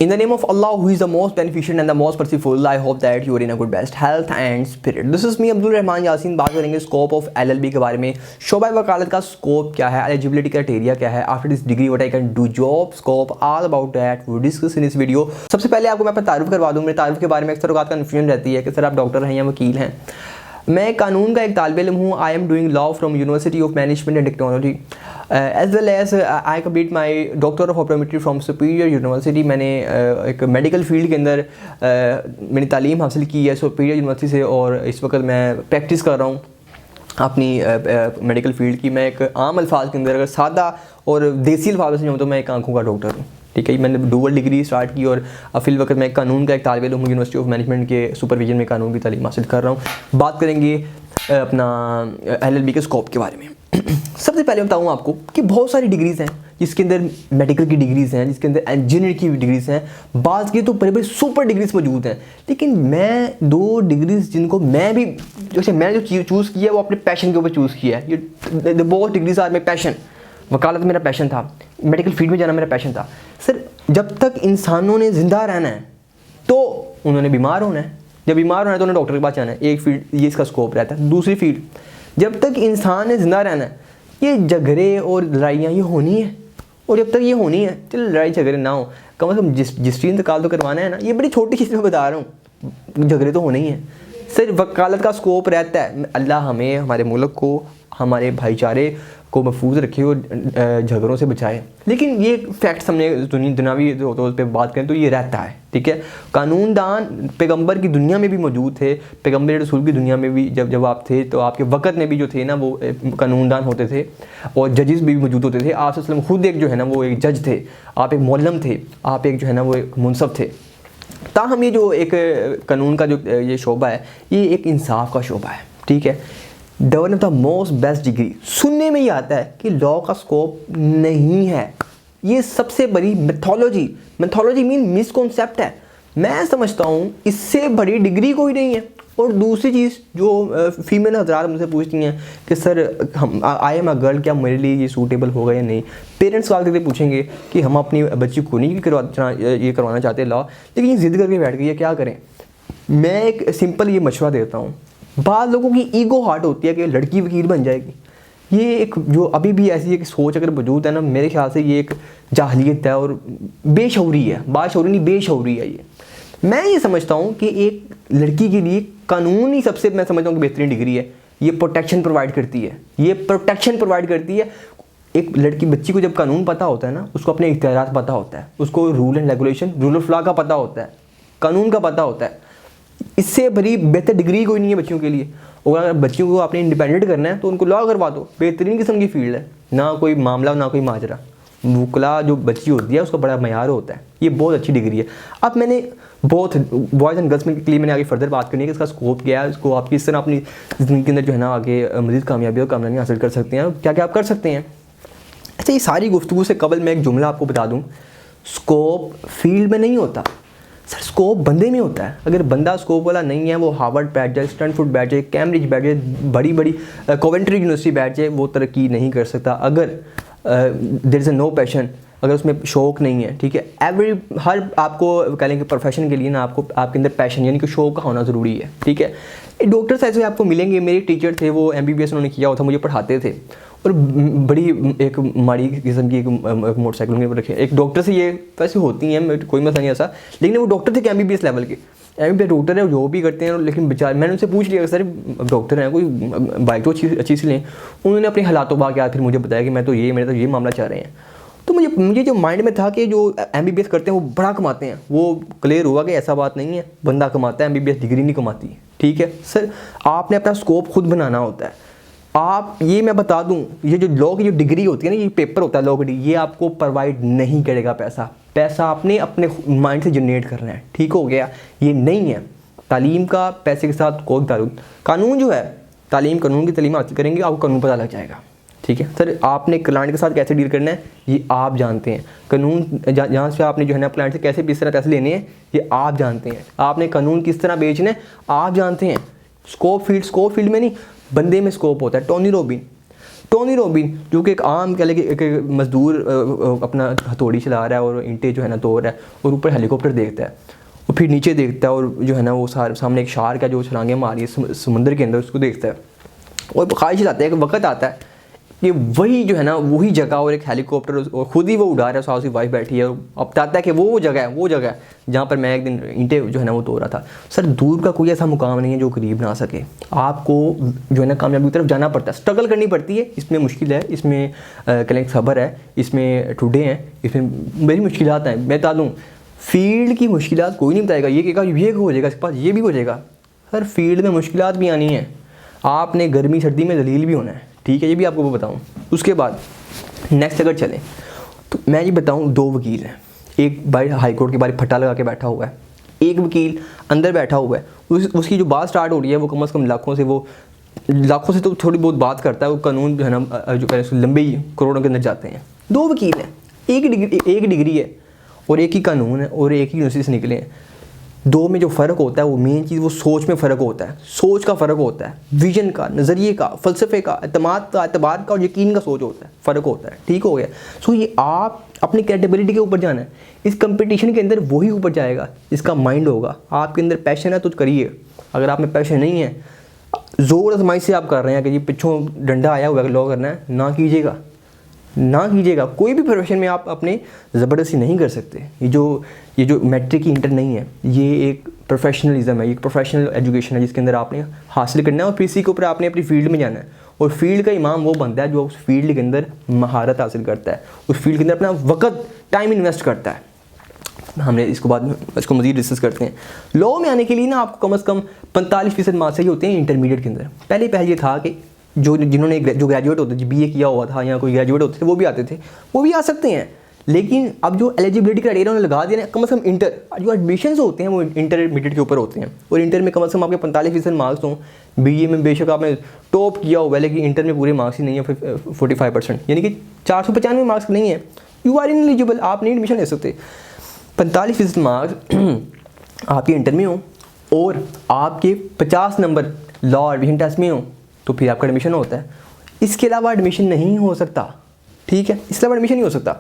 In the name of Allah, who is the most beneficent and the most merciful, I hope that you are in a good best health and spirit. This is me Abdul Rahman Yasin. बात करेंगे scope of LLB के बारे में। शोबा वकालत का scope क्या है, eligibility criteria क्या है, after this degree what I can do, job scope, all about that we discuss in this video. सबसे पहले आपको मैं अपना तारुफ करवा दूँ। मेरे तारुफ के बारे में अक्सर औकात कन्फ्यूजन रहती है कि सर आप डॉक्टर हैं या वकील हैं। मैं कानून का एक तालिब इल्म हूँ। I am doing law from University of Management and Technology as well as I complete my doctor of optometry from Superior University. मैंने एक मेडिकल फील्ड के अंदर मैंने तालीम हासिल की है सुपीरियर यूनिवर्सिटी से, और इस वक्त मैं प्रैक्टिस कर रहा हूँ अपनी मेडिकल फील्ड की। मैं एक आम अल्फाज के अंदर अगर सादा और देसी अल्फाज से जाऊँ तो मैं एक आंखों का डॉक्टर हूँ। ठीक है, मैंने डुअल डिग्री स्टार्ट की और फिल वक्त मैं कानून का एक तालिब इल्म हूँ। यूनिवर्सिटी ऑफ मैनेजमेंट के सुपरविजन में कानून की तालीम हासिल कर रहा हूँ। बात करेंगे अपना LLB के स्कोप के बारे में। सबसे पहले बताऊँ आपको कि बहुत सारी डिग्रीज़ हैं, जिसके अंदर मेडिकल की डिग्रीज़ हैं, जिसके अंदर इंजीनियर की डिग्रीज़ हैं, बात की तो बड़े बड़े सुपर डिग्रीज़ मौजूद हैं। लेकिन मैं दो डिग्रीज़ जिनको मैं भी जैसे मैंने जो चूज़ किया है वो अपने पैशन के ऊपर चूज़ किया है। ये बहुत डिग्रीज आर माई पैशन। वकालत मेरा पैशन था, मेडिकल फील्ड में जाना मेरा पैशन था। सर जब तक इंसानों ने ज़िंदा रहना है तो उन्होंने बीमार होना है, जब बीमार होना है तो उन्हें डॉक्टर के पास जाना है। एक फील्ड ये इसका स्कोप रहता है। दूसरी फील्ड, जब तक इंसान ने ज़िंदा रहना है ये झगड़े और लड़ाइयाँ ये होनी है, और जब तक ये होनी है चलो लड़ाई झगड़े ना हो, कम से कम रजिस्ट्री इंतकाल तो करवाना है ना। ये बड़ी छोटी चीज़ मैं बता रहा हूँ, झगड़े तो होने ही हैं। सिर्फ वकालत का स्कोप रहता है। अल्लाह हमें, हमारे मुल्क को, हमारे भाईचारे को महफूज रखे और झगड़ों से बचाए। लेकिन ये फैक्ट्स हमने दुनियावी तौर पे बात करें तो ये रहता है। ठीक है, कानूनदान पैगंबर की दुनिया में भी मौजूद थे, पैगंबर रसूल की दुनिया में भी जब आप थे तो आपके वक़्त में भी जो थे ना वो कानूनदान होते थे और जजेस भी मौजूद होते थे। आप सल्लल्लाहु अलैहि वसल्लम खुद एक जो है ना वो एक जज थे, आप एक मौलम थे, आप एक जो है ना वो एक मुनसफ थे। ताहम ये जो एक कानून का जो ये शोबा है ये एक इंसाफ का शोबा है। ठीक है, one of the most best degree. सुनने में ही आता है कि लॉ का स्कोप नहीं है, ये सबसे बड़ी मैथोलॉजी मीन मिसकॉन्सेप्ट है। मैं समझता हूँ इससे बड़ी डिग्री कोई नहीं है। और दूसरी चीज़ जो फीमेल हजरात मुझसे पूछती हैं कि सर हम आई एम अ गर्ल, क्या मेरे लिए ये सूटेबल होगा या नहीं। पेरेंट्स सवाल करके पूछेंगे कि हम अपनी बच्ची को नहीं करवाना चाहते लॉ, लेकिन ये ज़िद करके बैठ गई है, क्या करें। मैं एक सिंपल ये मशवरा देता हूँ। बाद लोगों की ईगो हार्ट होती है कि लड़की वकील बन जाएगी। ये एक जो अभी भी ऐसी एक सोच अगर मौजूद है ना, मेरे ख्याल से ये एक जाहलियत है और बेशऊरी है। बाशऊरी नहीं, बेशऊरी है ये। मैं ये समझता हूँ कि एक लड़की के लिए कानून ही सबसे, मैं समझता हूँ कि बेहतरीन डिग्री है। ये प्रोटेक्शन प्रोवाइड करती है, ये प्रोटेक्शन प्रोवाइड करती है। एक लड़की बच्ची को जब कानून पता होता है ना, उसको अपने इख्तियारात पता होता है, उसको rule and regulation, rule of law का पता होता है, कानून का पता होता है। इससे बड़ी बेहतर डिग्री कोई नहीं है बच्चियों के लिए। और अगर बच्चियों को आपने इंडिपेंडेंट करना है तो उनको लॉ करवा दो, बेहतरीन किस्म की फील्ड है। ना कोई मामला ना कोई माजरा। वकला जो बच्ची होती है उसका बड़ा मयार होता है। ये बहुत अच्छी डिग्री है। अब मैंने बहुत बॉयज़ एंड गर्ल्स के लिए मैंने आगे फर्दर बात करनी है कि इसका स्कोप क्या है, इसको आप किस तरह अपनी ज़िंदगी के अंदर जो है ना आगे मज़ीद कामयाबी और कामयाबी हासिल कर सकते हैं, क्या क्या आप कर सकते हैं। अच्छा, ये सारी गुफ्तगू से कबल मैं एक जुमला आपको बता दूँ, स्कोप फील्ड में नहीं होता सर, स्कोप बंदे में होता है। अगर बंदा स्कोप वाला नहीं है, वो हार्वर्ड बैठ जाए, स्टैनफोर्ड बैठ जाए, कैम्ब्रिज बैठ जाए, बड़ी बड़ी कोवेंट्री यूनिवर्सिटी बैठ जाए, वो तरक्की नहीं कर सकता। अगर there is a no passion, अगर उसमें शौक़ नहीं है। ठीक है, हर आपको कह लें कि प्रोफेशन के लिए ना आपको आपके अंदर पैशन यानी कि शौक़ का होना ज़रूरी है। ठीक है, डॉक्टर्स ऐसे आपको मिलेंगे। मेरे टीचर थे, वो MBBS उन्होंने किया हुआ था, मुझे पढ़ाते थे, और बड़ी एक माड़ी किस्म की एक मोटरसाइकिल में रखे। एक डॉक्टर से ये वैसे होती हैं, कोई मसला नहीं ऐसा, लेकिन वो डॉक्टर थे कि MBBS लेवल के। MBBS डॉक्टर है, जो भी करते हैं, लेकिन बेचारे मैंने उनसे पूछ लिया सर डॉक्टर हैं, कोई बाइक तो अच्छी सी लें। उन्होंने अपने हालातों बात किया, फिर मुझे बताया कि मेरे तो ये मामला चाह रहे हैं। तो मुझे जो माइंड में था कि जो MBBS करते हैं वो बड़ा कमाते हैं, वो क्लियर हुआ कि ऐसा बात नहीं है। बंदा कमाता है, MBBS डिग्री नहीं कमाती। ठीक है सर, आपने अपना स्कोप खुद बनाना होता है। आप ये मैं बता दूं, ये जो लॉ की जो डिग्री होती है ना, ये पेपर होता है लॉ की, ये आपको प्रोवाइड नहीं करेगा। पैसा आपने अपने माइंड से जनरेट करना है। ठीक हो गया, ये नहीं है। तालीम का पैसे के साथ कोई ताल्लुक। कानून जो है, कानून की तालीम हासिल करेंगे, आपको कानून पता लग जाएगा। ठीक है सर, आपने क्लाइंट के साथ कैसे डील करना है ये आप जानते हैं। कानून जहाँ से आपने जो है ना क्लाइंट से कैसे किस तरह पैसे लेने हैं ये आप जानते हैं। आपने कानून किस तरह बेचना है आप जानते हैं। स्कोप फील्ड में नहीं, बंदे में स्कोप होता है। टोनी रॉबिन टोनी रॉबिन जो कि एक आम कह लें कि एक मजदूर अपना हथौड़ी चला रहा है और ईंटें जो है ना तोड़ रहा है और ऊपर हेलीकॉप्टर देखता है और फिर नीचे देखता है और जो है ना वो सामने एक शार्क है जो छलांगे मारी है समुद्र के अंदर, उसको देखता है और ख्वाहिश लाता है कि वक्त आता है कि वही जो है ना वही जगह और एक हेलीकॉप्टर और ख़ुद ही वो उड़ा रहा है, साथ उसकी वाइफ बैठी है और अब बताता है कि वो जगह है जहाँ पर मैं एक दिन ईंटें जो है ना वो तोड़ रहा था। सर दूर का कोई ऐसा मुकाम नहीं है जो करीब ना आ सके, आपको जो है ना कामयाबी की तरफ जाना पड़ता है, स्ट्रगल करनी पड़ती है। इसमें मुश्किल है, इसमें कलें सब्र है, इसमें ठुड्डे हैं, इसमें बड़ी मुश्किलात हैं। मैं बता दूँ फील्ड की मुश्किलात कोई नहीं बताएगा ये कहेगा ये हो जाएगा, इसके पास ये भी हो जाएगा। सर फील्ड में मुश्किलात भी आनी है, आपने गर्मी सर्दी में दलील भी होना है, ठीक है, ये भी आपको वो बताऊँ। उसके बाद नेक्स्ट अगर चलें तो मैं ये बताऊँ, दो वकील हैं, एक भाई हाई कोर्ट के बाहर फट्टा लगा के बैठा हुआ है, एक वकील अंदर बैठा हुआ है, उसकी जो बात स्टार्ट हो रही है वो कम से कम लाखों से तो थोड़ी बहुत बात करता है, वो कानून जो है ना जो है लंबे करोड़ों के अंदर जाते हैं। दो वकील हैं, एक डिग्री है और एक ही कानून है और एक ही यूनिवर्सिटी से निकले हैं। दो में जो फ़र्क होता है वो मेन चीज़ वो सोच में फ़र्क होता है, सोच का फ़र्क होता है, विजन का, नज़रिए का, फ़लसफ़े का, एतबार का और यकीन का सोच होता है, फ़र्क होता है। ठीक हो गया। सो ये आप अपनी कैपेबिलिटी के ऊपर जाना है, इस कंपटीशन के अंदर वही ऊपर जाएगा इसका माइंड होगा। आपके अंदर पैशन है तो करिए, अगर आप में पैशन नहीं है, ज़ोर आजमाई से आप कर रहे हैं कि जी पिछों डंडा आया हुआ है लॉ करना है, ना कीजिएगा। कोई भी प्रोफेशन में आप अपने ज़बरदस्ती नहीं कर सकते। ये जो मैट्रिक की इंटर नहीं है, ये एक प्रोफेशनलिज्म है, एक प्रोफेशनल एजुकेशन है जिसके अंदर आपने हासिल करना है और फिर इसी के ऊपर आपने अपनी फील्ड में जाना है। और फील्ड का इमाम वो बनता है जो उस फील्ड के अंदर महारत हासिल करता है, उस फील्ड के अंदर अपना वक्त टाइम इन्वेस्ट करता है। हमने इसको मज़ीद डिस्कस करते हैं। लॉ में आने के लिए ना आपको कम से कम 45% मार्क्स चाहिए होते हैं इंटरमीडिएट के अंदर। पहले ये था कि जो ग्रेजुएट होते थे, BA किया हुआ था या कोई ग्रेजुएट होते थे वो भी आते थे, वो भी आ सकते हैं। लेकिन अब जो एलिजिबिलिटी क्राइटेरिया उन्होंने लगा दिया ना, कम से कम इंटर जो एडमिशन्स होते हैं वो इंटरमीडिएट के ऊपर होते हैं और इंटर में कम से कम आपके 45% मार्क्स हों। BA में बेशक आपने टॉप किया हुआ है लेकिन इंटर में पूरे मार्क्स ही नहीं है, 45%, यानी कि 495 मार्क्स नहीं है, यू आर इनएलिजिबल, आप नहीं एडमिशन ले सकते। 45% मार्क्स आपके इंटर में हो और आपके 50 नंबर लॉ एडमिशन टेस्ट में हो तो फिर आपका एडमिशन होता है। इसके अलावा एडमिशन नहीं हो सकता, ठीक है, इसके अलावा एडमिशन नहीं हो सकता।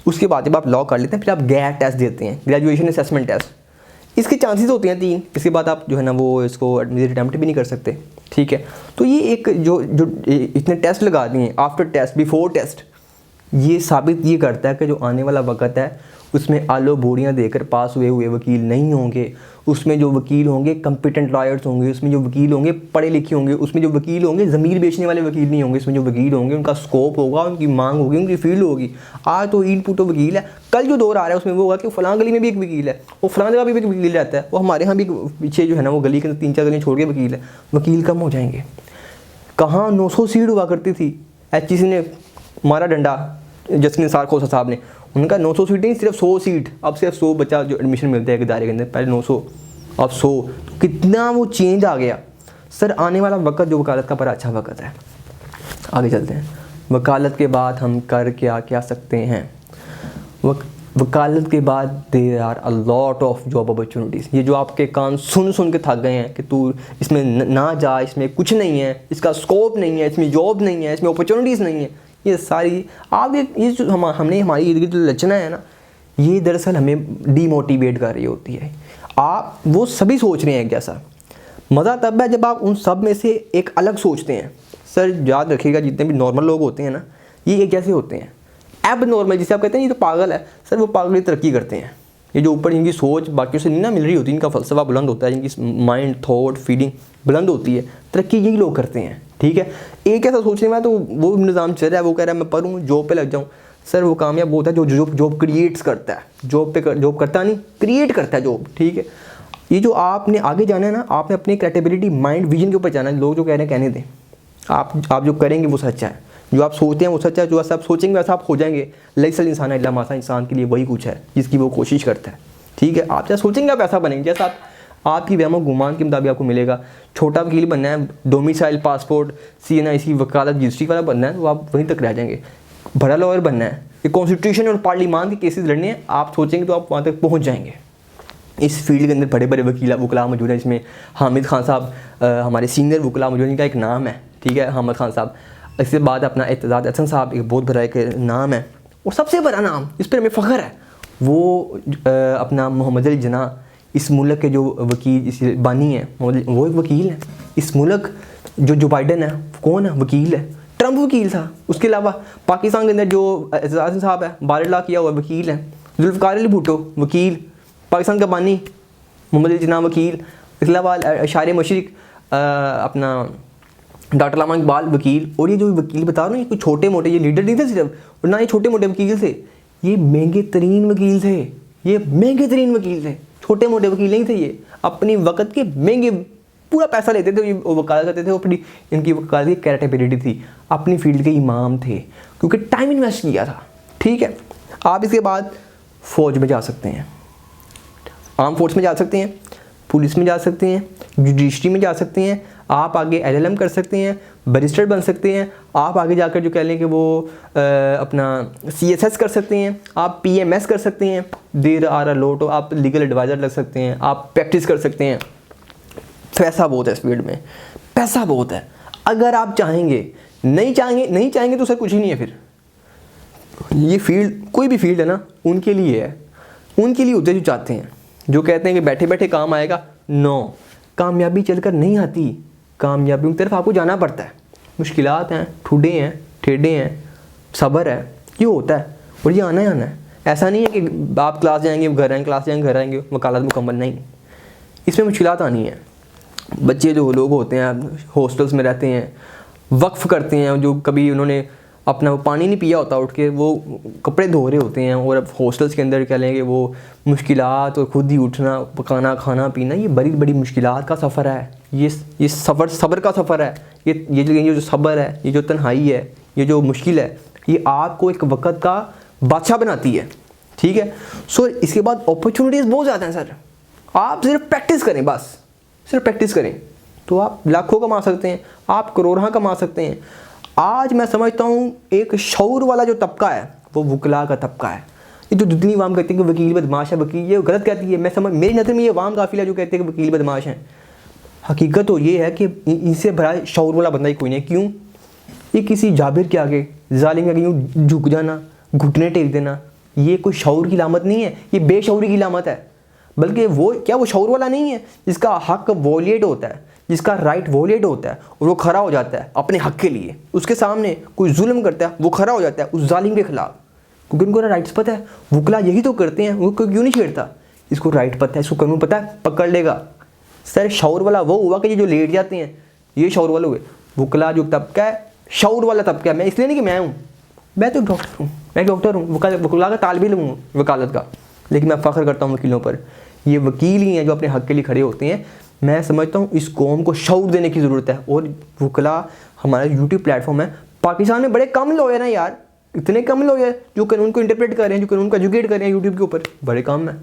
उसके बाद जब आप लॉ कर लेते हैं फिर आप गैट टेस्ट देते हैं, ग्रेजुएशन असेसमेंट टेस्ट। इसके चांसेस होते हैं 3, इसके बाद आप जो है ना वो इसको एडमिशन अटेम्प्ट भी नहीं कर सकते, ठीक है। तो ये एक जो इतने टेस्ट लगा दिए, आफ्टर टेस्ट, बिफोर टेस्ट, ये साबित ये करता है कि जो आने वाला वक्त है उसमें आलो बोरियाँ देकर पास हुए वकील नहीं होंगे। उसमें जो वकील होंगे कम्पिटेंट लॉयर्स होंगे, उसमें जो वकील होंगे पढ़े लिखे होंगे, उसमें जो वकील होंगे ज़मीर बेचने वाले वकील नहीं होंगे। इसमें जो वकील होंगे उनका स्कोप होगा, उनकी मांग होगी, उनकी फील्ड होगी। आज तो ईट पुटो वकील है, कल जो दौर आ रहा है उसमें वो होगा कि फलां गली में भी एक वकील है, वो फलां जगह भी एक वकील रहता है, वो हमारे यहाँ भी पीछे जो है ना वो गली के 3-4 गलियाँ छोड़ के वकील है। वकील कम हो जाएंगे। कहाँ 900 सीट हुआ करती थी, HEC ने मारा डंडा, जस्टिस निसार खोसा साहब ने, उनका 900 सीट नहीं सिर्फ 100 सीट, अब सिर्फ 100 बच्चा जो एडमिशन मिलते हैं इदारे के अंदर, पहले 900 अब 100। तो कितना वो चेंज आ गया। सर आने वाला वक्त जो वकालत का बड़ा अच्छा वक्त है। आगे चलते हैं। वकालत के बाद हम कर क्या सकते हैं। वकालत के बाद there are a lot of job opportunities. ये जो आपके कान सुन के थक गए हैं कि तू इसमें ना जा, इसमें कुछ नहीं है, इसका स्कोप नहीं है, इसमें जॉब नहीं है, इसमें अपॉर्चुनिटीज़ नहीं है, ये सारी आप ये जो हमने हमारी इर्द गिर्द रचना है ना, ये दरअसल हमें डीमोटिवेट कर रही होती है। आप वो सभी सोच रहे हैं एक जैसा। मज़ा तब है जब आप उन सब में से एक अलग सोचते हैं। सर याद रखिएगा जितने भी नॉर्मल लोग होते हैं ना, ये एक जैसे होते हैं। एब नॉर्मल जिसे आप कहते हैं ये तो पागल है, सर वो पागल की तरक्की करते हैं। ये जो ऊपर इनकी सोच बाकियों से नहीं ना मिल रही होती, इनका फ़लसफ़ा बुलंद होता है, इनकी माइंड थॉट फीलिंग बुलंद होती है, तरक्की यही लोग करते हैं, ठीक है। एक ऐसा सोचने में तो वो निज़ाम चल रहा है, वो कह रहा है मैं पढ़ूँ जॉब पे लग जाऊँ। सर वो कामयाब होता है जो जॉब क्रिएट्स करता है, जॉब करता नहीं, क्रिएट करता है जॉब, ठीक है। ये जो आपने आगे जाना है ना, आपने अपनी क्रिएटिविटी माइंड विजन के ऊपर जाना है। लोग जो कह रहे हैं कहने दें, आप जो करेंगे वो सच्चा है, जो आप सोचते हैं वो सच्चा है, जो आप सोचेंगे वैसा आप हो जाएंगे। लैसल इंसान इल्ला मा सा, इंसान के लिए वही कुछ है जिसकी वो कोशिश करता है, ठीक है। आप जैसा सोचेंगे आप ऐसा बनेंगे, जैसा आपकी वहमो गुमान के मुताबिक आपको मिलेगा। छोटा वकील बनना है, डोमिसाइल पासपोर्ट CNIC वकालत रजिस्ट्री वाला बनना है तो आप वहीं तक रह जाएंगे। बड़ा लॉयर बनना है, ये कॉन्स्टिट्यूशन और पार्लियामान के केसेस लड़ने हैं, आप सोचेंगे तो आप वहाँ तक पहुँच जाएंगे। इस फील्ड के अंदर बड़े बड़े वकला मौजूद हैं, इसमें हामिद खान साहब हमारे सीनियर वकला मौजूद हैं, इनका एक नाम है, ठीक है, हामिद खान साहब। इसके बाद अपना एतजाज़ अहसन साहब, एक बहुत बड़ा एक नाम है और सबसे बड़ा नाम, इस पर हमें फ़ख्र है। वो अपना मोहम्मद अली जिन्ना, इस मुल्क के जो वकील, इस बानी है, वो एक वकील है। इस मुल्क जो बाइडन है कौन है? वकील है, ट्रंप वकील था। उसके अलावा पाकिस्तान के अंदर जो एतजाज़ अहसन साहब है, 12 लाख किया हुआ वकील है। जुल्फ़िकार अली भुट्टो वकील, पाकिस्तान का बानी मोहम्मद अली जिन्ना वकील। इसके अलावा शायर मशरिक अपना डॉक्टर अल्लामा इकबाल वकील। और ये जो वकील बता रहा हूँ, ये कोई छोटे मोटे, ये लीडर नहीं थे सिर्फ, और ना ये छोटे मोटे वकील थे, ये महंगे तरीन वकील थे। ये महंगे तरीन वकील थे, छोटे मोटे वकील नहीं थे। ये अपनी वक़्त के महंगे, पूरा पैसा लेते थे, वो वकालत करते थे। अपनी इनकी वकालत की कैरेटिबिलिटी थी, अपनी फील्ड के इमाम थे, क्योंकि टाइम इन्वेस्ट किया था। ठीक है, आप इसके बाद फ़ौज में जा सकते हैं, आर्म फोर्स में जा सकते हैं, पुलिस में जा सकते हैं, जुडिशरी में जा सकते हैं, आप आगे LLM कर सकते हैं, बैरिस्टर बन सकते हैं, आप आगे जाकर जो कह लें कि वो अपना CSS कर सकते हैं, आप PMS कर सकते हैं, देर आर अ लॉट, आप लीगल एडवाइज़र लग सकते हैं, आप प्रैक्टिस कर सकते हैं। पैसा बहुत है इस फील्ड में, पैसा बहुत है अगर आप चाहेंगे। नहीं चाहेंगे तो सर कुछ ही नहीं है। फिर ये फील्ड, कोई भी फील्ड है ना, उनके लिए है, उनके लिए होते जो चाहते हैं, जो कहते हैं कि बैठे बैठे काम आएगा। नो, कामयाबी चलकर नहीं आती, कामयाबी की तरफ आपको जाना पड़ता है। मुश्किलात हैं, ठुडे हैं, टेढ़े हैं, सब्र है, ये होता है और ये आना ही आना है। ऐसा नहीं है कि आप क्लास जाएंगे घर आएंगे, क्लास जाएंगे घर आएंगे, वकालत मुकम्मल नहीं। इसमें मुश्किलात आनी है। बच्चे जो लोग होते हैं हॉस्टल्स में रहते हैं, वक्फ़ करते हैं, जो कभी उन्होंने अपना वो पानी नहीं पिया होता, उठ के वो कपड़े धो रहे होते हैं, और अब हॉस्टल्स के अंदर कह लेंगे वो मुश्किलात, और ख़ुद ही उठना, पकाना, खाना पीना, ये बड़ी बड़ी मुश्किलात का सफ़र है। ये सब्र का सफ़र है। ये जो सब्र है, ये जो तन्हाई है, ये जो मुश्किल है, ये आपको एक वक़्त का बादशाह बनाती है। ठीक है, सो इसके बाद अपॉर्चुनिटीज़ बहुत ज़्यादा हैं सर। आप सिर्फ प्रैक्टिस करें, बस सिर्फ प्रैक्टिस करें तो आप लाखों कमा सकते हैं, आप करोड़ों कमा सकते हैं। आज मैं समझता हूँ एक शऊर वाला जो तबका है वो वकला का तबका है। ये जो जितनी वाम कहती है कि वकील बदमाश है, वकील, ये गलत कहती है। मैं समझ, मेरी नज़र में ये वाम काफिला जो कहते हैं कि वकील बदमाश हैं, हकीकत तो ये है कि इनसे बड़ा शऊर वाला बंदा ही कोई नहीं। क्यों? ये किसी जाबिर के आगे, जालिम के आगे यूँ झुक जाना, घुटने टेक देना, ये कोई शऊर की लामत नहीं है, ये बेशऊरी की लामत है। बल्कि वो शऊर वाला नहीं है जिसका हक वॉलिएट होता है, जिसका राइट वॉलिएट होता है, और वो खड़ा हो जाता है अपने हक के लिए। उसके सामने कोई जुल्म करता है, वो खड़ा हो जाता है उस जालिम के खिलाफ, क्योंकि उनको राइट्स पता है। वकला यही तो करते हैं, वो क्यों नहीं छेड़ता? इसको राइट पता है, इसको कानून पता है, पकड़ लेगा। सर शऊर वाला वो हुआ कि ये जो लेट जाते हैं, ये शऊर वाले हुए। वकला जो तबका है, शऊर वाला तबका है। मैं इसलिए नहीं कि मैं हूँ, मैं तो डॉक्टर हूँ, मैं डॉक्टर हूँ, वकला का तालिब इल्म हूँ वकालत का, लेकिन मैं फ़ख्र करता हूँ वकीलों पर। ये वकील ही हैं जो अपने हक के लिए खड़े होते हैं। मैं समझता हूँ इस कौम को शऊर देने की ज़रूरत है। और वकला हमारा यूट्यूब प्लेटफॉर्म है। पाकिस्तान में बड़े कम लॉयर हैं यार, इतने कम लॉयर जो कानून को इंटरप्रेट कर रहे हैं, जो कानून को एजुकेट कर रहे हैं यूट्यूब के ऊपर, बड़े कम हैं।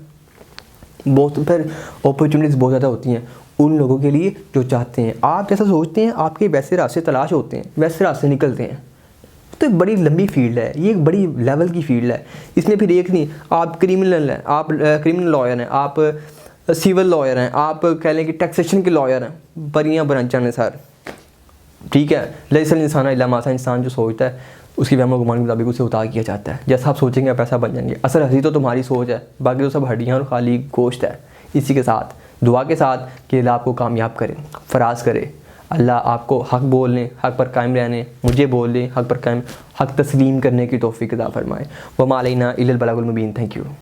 बहुत फिर अपॉर्चुनिटीज़ बहुत ज़्यादा होती हैं उन लोगों के लिए जो चाहते हैं। आप जैसा सोचते हैं, आपके वैसे रास्ते तलाश होते हैं, वैसे रास्ते निकलते हैं। तो एक बड़ी लंबी फील्ड है, ये एक बड़ी लेवल की फील्ड है। इसमें फिर एक नहीं, आप क्रिमिनल हैं, आप क्रिमिनल लॉयर हैं, आप सिविल लॉयर हैं, आप कह लें कि टैक्सेशन के लॉयर हैं, बरियाँ ब्रांचां हैं सर। ठीक है, लैसल इंसान इल्ला मासा, इंसान जो सोचता है उसकी वहम गुमान के मुताबिक उसे उतार किया जाता है। जैसा आप सोचेंगे पैसा बन जाएंगे। असल हंसी तो तुम्हारी सोच है, बाकी तो सब हड्डियाँ और खाली गोश्त है। इसी के साथ दुआ के साथ कि अल्लाह आपको कामयाब करे, फराज करे, अल्लाह आपको हक बोलने, हक पर कायम रहने, मुझे बोलने, हक पर कायम, हक तस्लीम करने की तौफीक अता फरमाए। वमा अलैना इल्लल बलागुल मुबीन। Thank you.